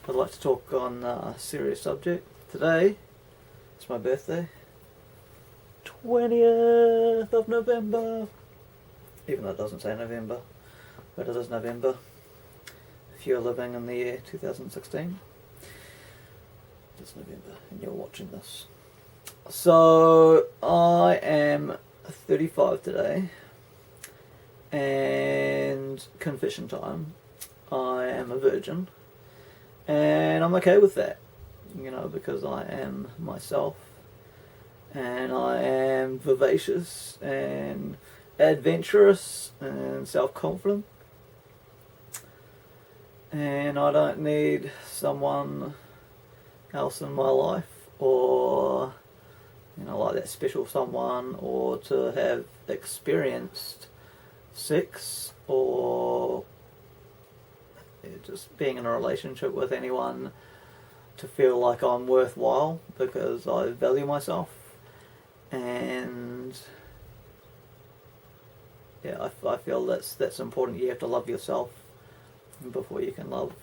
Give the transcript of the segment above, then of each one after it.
I'd like to talk on a serious subject. Today, it's my birthday. 20th of November. Even though it doesn't say November, but it is November. If you're living in the year 2016, it's November and you're watching this. So, I am 35 today, and confession time. I am a virgin, and I'm okay with that, because I am myself, and I am vivacious and adventurous and self-confident, and I don't need someone else in my life, or like that special someone, or to have experienced sex, or just being in a relationship with anyone to feel like I'm worthwhile, because I value myself. And I feel that's important. You have to love yourself before you can love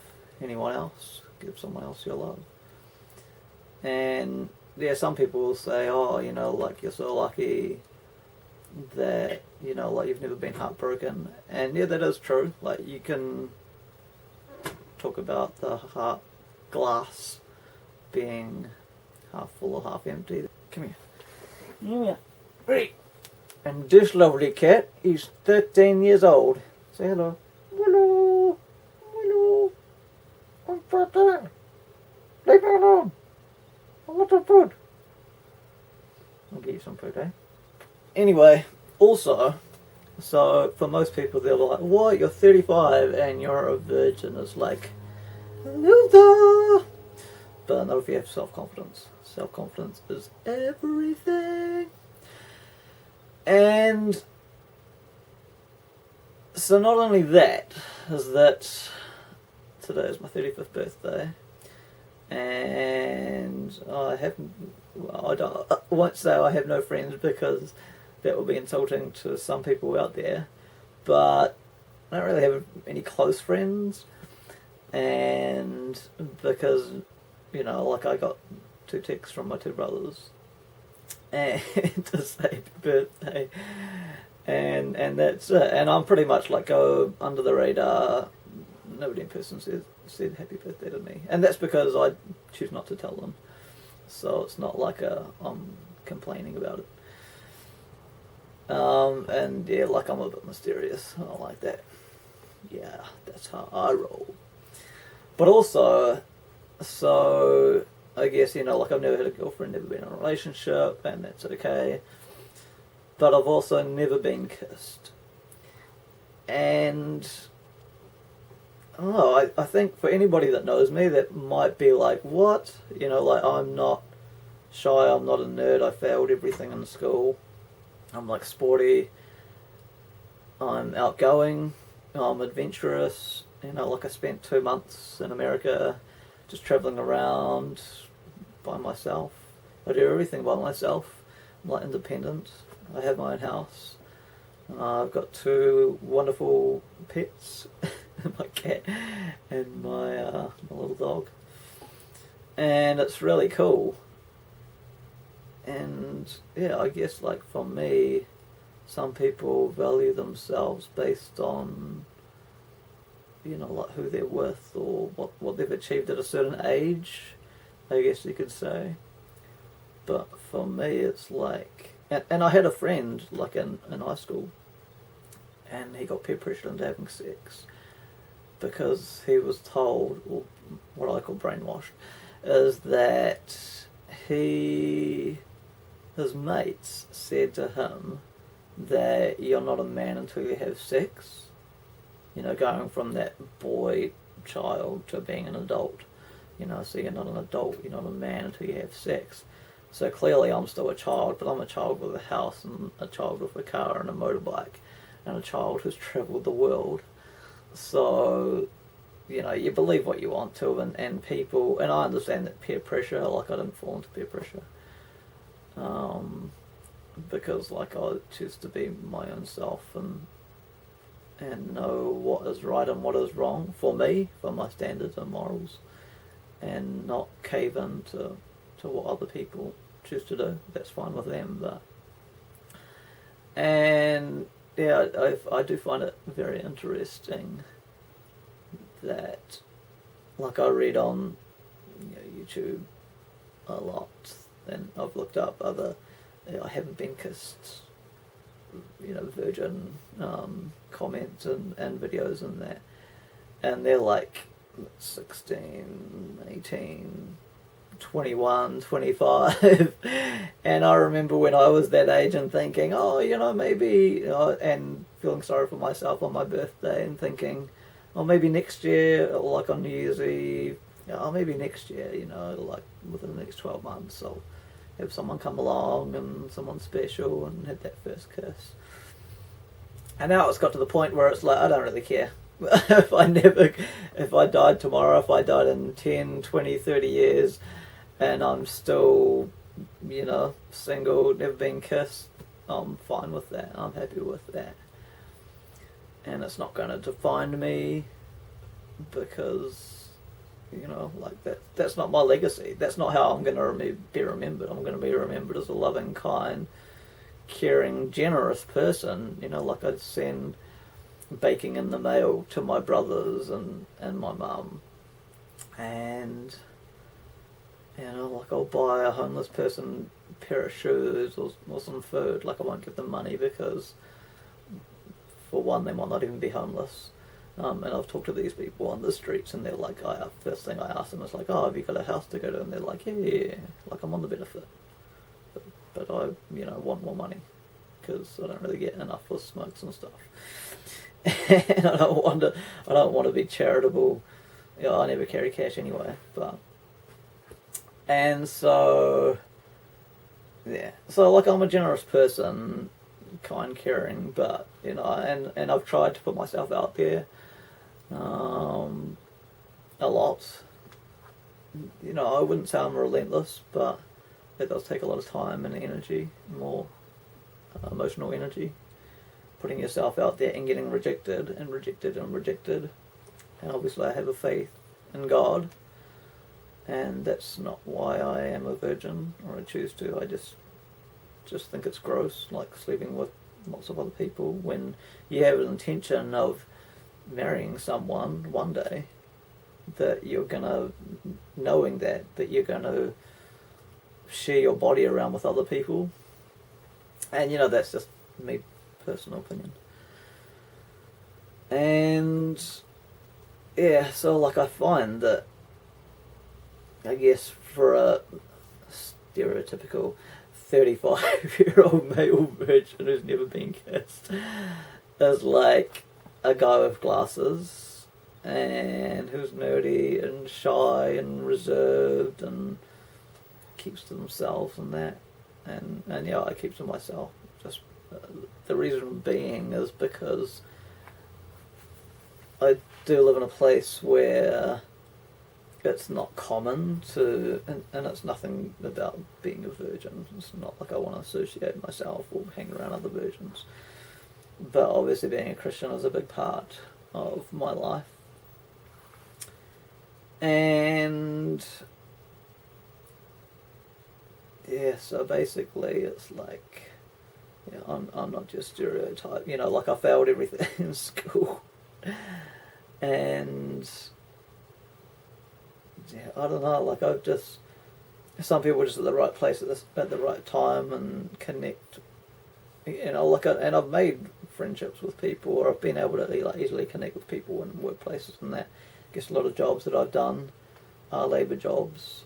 anyone else, give someone else your love. And some people will say, oh, like, you're so lucky that, like, you've never been heartbroken. And that is true. Like, you can talk about the heart glass being half full or half empty. Come here. Come here. Hey. And this lovely cat is 13 years old. Say hello. Hello. Hello. I'm 13. Leave me alone. I want some food. I'll get you some food, eh? Anyway, also, so for most people, they're like, what, you're 35 and you're a virgin? It's like, loser. But not if you have self-confidence. Self-confidence is everything. And so not only that, is that today is my 35th birthday, and I won't say I have no friends, because that would be insulting to some people out there, but I don't really have any close friends, and because, like, I got 2 texts from my 2 brothers, and to say happy birthday, and that's it. And I'm pretty much like go under the radar. Nobody in person said happy birthday to me, and that's because I choose not to tell them. So it's not like I'm complaining about it. And like, I'm a bit mysterious. I don't like that. Yeah, that's how I roll. But also, so I guess, like, I've never had a girlfriend, never been in a relationship, and that's okay. But I've also never been kissed. And I don't know, I think for anybody that knows me, that might be like, what? Like, I'm not shy, I'm not a nerd, I failed everything in school. I'm, like, sporty, I'm outgoing, I'm adventurous. Like, I spent 2 months in America just travelling around by myself. I do everything by myself. I'm, like, independent. I have my own house. I've got 2 wonderful pets, my cat and my little dog. And it's really cool. And I guess, like, for me, some people value themselves based on, like, who they're with, or what they've achieved at a certain age, I guess you could say. But for me, it's like, and I had a friend, like, in high school, and he got peer pressured into having sex because he was told, or what I call brainwashed, is that his mates said to him that you're not a man until you have sex. Going from that boy child to being an adult. So you're not an adult, you're not a man until you have sex. So clearly I'm still a child, but I'm a child with a house, and a child with a car and a motorbike, and a child who's travelled the world. So, you believe what you want to, and people, and I understand that peer pressure, like, I didn't fall into peer pressure. Because, like, I choose to be my own self, and know what is right and what is wrong for me, for my standards and morals. and not cave in to what other people choose to do. That's fine with them, but and yeah, I do find it very interesting that, like, I read on YouTube a lot, and I've looked up other, I haven't been kissed, virgin comments and videos and that, and they're like 16, 18, 21, 25, and I remember when I was that age and thinking, oh, maybe, and feeling sorry for myself on my birthday and thinking, oh, maybe next year, or like on New Year's Eve, oh, maybe next year, like within the next 12 months, I'll have someone come along and someone special and have that first kiss. And now it's got to the point where it's like, I don't really care. if I died tomorrow, if I died in 10, 20, 30 years, and I'm still, single, never been kissed, I'm fine with that. I'm happy with that. And it's not going to define me because, that's not my legacy. That's not how I'm going to be remembered. I'm going to be remembered as a loving, kind, caring, generous person. Like I'd send baking in the mail to my brothers and my mum. And, like I'll buy a homeless person a pair of shoes or some food. Like I won't give them money because, for one, they might not even be homeless. And I've talked to these people on the streets, and they're like, first thing I ask them is like, oh, have you got a house to go to? And they're like, yeah. Like, I'm on the benefit. But I, want more money because I don't really get enough for smokes and stuff. And I don't want to be charitable. I never carry cash anyway. And so, yeah. So, like, I'm a generous person, kind, caring, but, and I've tried to put myself out there a lot. I wouldn't say I'm relentless, but it does take a lot of time and energy, more emotional energy, putting yourself out there and getting rejected and rejected and rejected. And obviously I have a faith in God, and that's not why I am a virgin, or I choose to. I just think it's gross, like sleeping with lots of other people when you have an intention of marrying someone one day, that you're gonna, knowing that you're gonna share your body around with other people. And that's just me, personal opinion. And yeah, so like I find that, I guess for a stereotypical 35-year-old male virgin who's never been kissed, is like a guy with glasses and who's nerdy and shy and reserved and keeps to themselves and that. And yeah, I keep to myself. Just the reason being is because I do live in a place where it's not common to, and it's nothing about being a virgin. It's not like I want to associate myself or hang around other virgins. But obviously being a Christian is a big part of my life. And yeah, so basically it's like, I'm not just stereotype. Like I failed everything in school. And yeah, I don't know, like I've just, some people are just at the right place at the right time and connect, like, and I've made friendships with people, or I've been able to easily connect with people in workplaces and that. I guess a lot of jobs that I've done are labour jobs,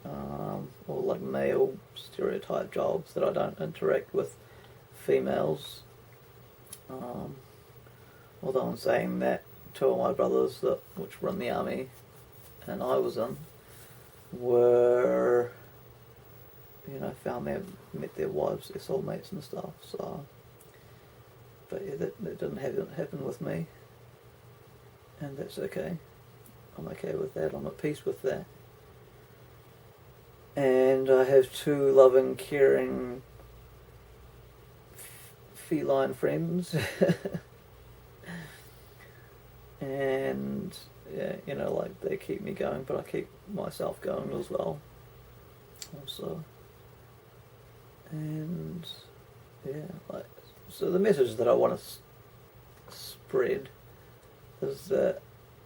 or like male stereotype jobs that I don't interact with females. Although I'm saying that, two of my brothers which were in the army and I was in were, met their wives, their soulmates and stuff. So, but yeah, that didn't happen with me, and that's okay. I'm okay with that. I'm at peace with that. And I have two loving, caring, feline friends. And yeah, you know, like they keep me going, but I keep myself going as well. Also, and yeah, like so the message that I want to spread is that,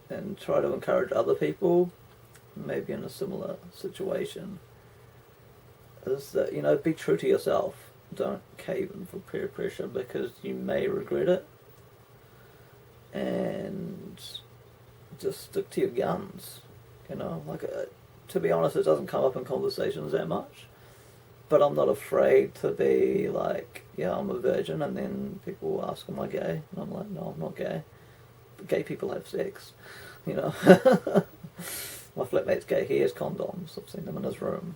and try to encourage other people, maybe in a similar situation, is that, you know, be true to yourself. Don't cave in for peer pressure because you may regret it, and just stick to your guns. You know, like to be honest, it doesn't come up in conversations that much, but I'm not afraid to be like, yeah, I'm a virgin, and then people will ask, am I gay? And I'm like, no, I'm not gay. But gay people have sex, you know. My flatmate's gay, he has condoms, I've seen them in his room,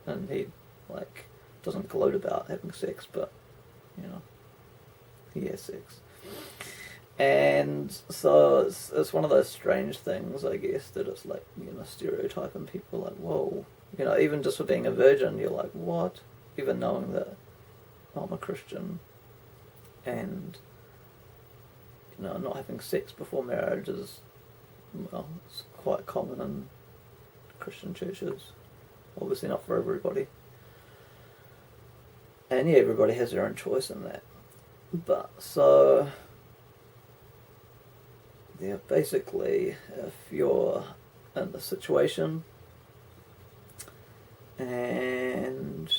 and he, like, doesn't gloat about having sex, but, you know, he has sex. And so it's one of those strange things, I guess, that it's like, you know, stereotyping people like, whoa, you know, even just for being a virgin, you're like, what? Even knowing that I'm a Christian, and, you know, not having sex before marriage is, well, it's quite common in Christian churches. Obviously not for everybody. And yeah, everybody has their own choice in that. But, so, yeah, basically, if you're in the situation and,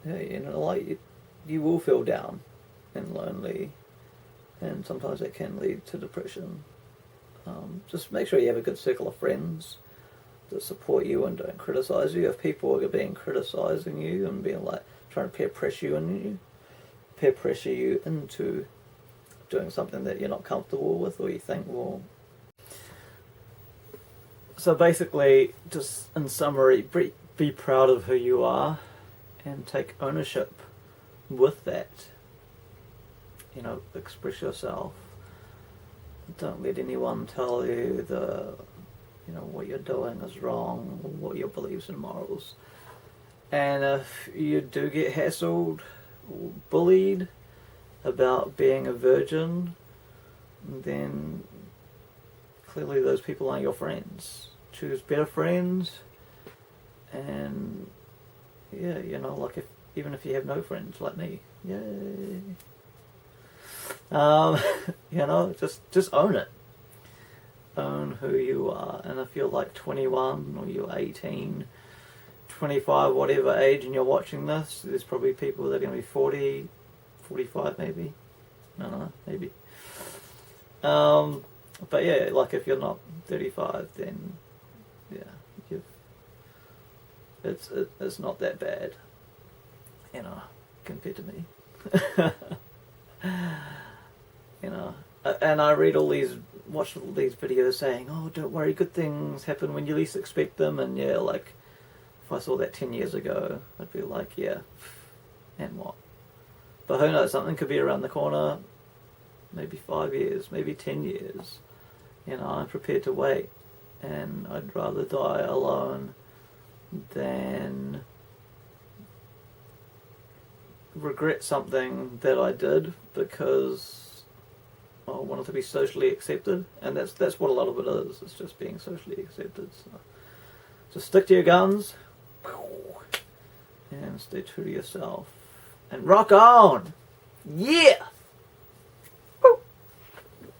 yeah, you know, like, you will feel down and lonely, and sometimes that can lead to depression. Just make sure you have a good circle of friends that support you and don't criticize you. If people are being criticizing you and being like trying to peer pressure you into doing something that you're not comfortable with, or you think, well. So basically, just in summary, be proud of who you are and take ownership with that. You know, express yourself. Don't let anyone tell you you know, what you're doing is wrong, or what your beliefs and morals. And if you do get hassled or bullied about being a virgin, then clearly those people aren't your friends. Choose better friends, and yeah, you know, like even if you have no friends like me, yay. You know, just own it. Own who you are, and if you're like 21 or you're 18, 25, whatever age, and you're watching this, there's probably people that are going to be 40, 45 maybe. I don't know, maybe. But yeah, like if you're not 35, then yeah, it's not that bad, you know, compared to me. You know, and I watch all these videos saying, oh, don't worry, good things happen when you least expect them, and yeah, like, if I saw that 10 years ago, I'd be like, yeah, and what? But who knows, something could be around the corner, maybe 5 years, maybe 10 years. You know, I'm prepared to wait, and I'd rather die alone than regret something that I did because I wanted to be socially accepted, and that's what a lot of it is. It's just being socially accepted. So just stick to your guns and stay true to yourself and rock on. Yeah.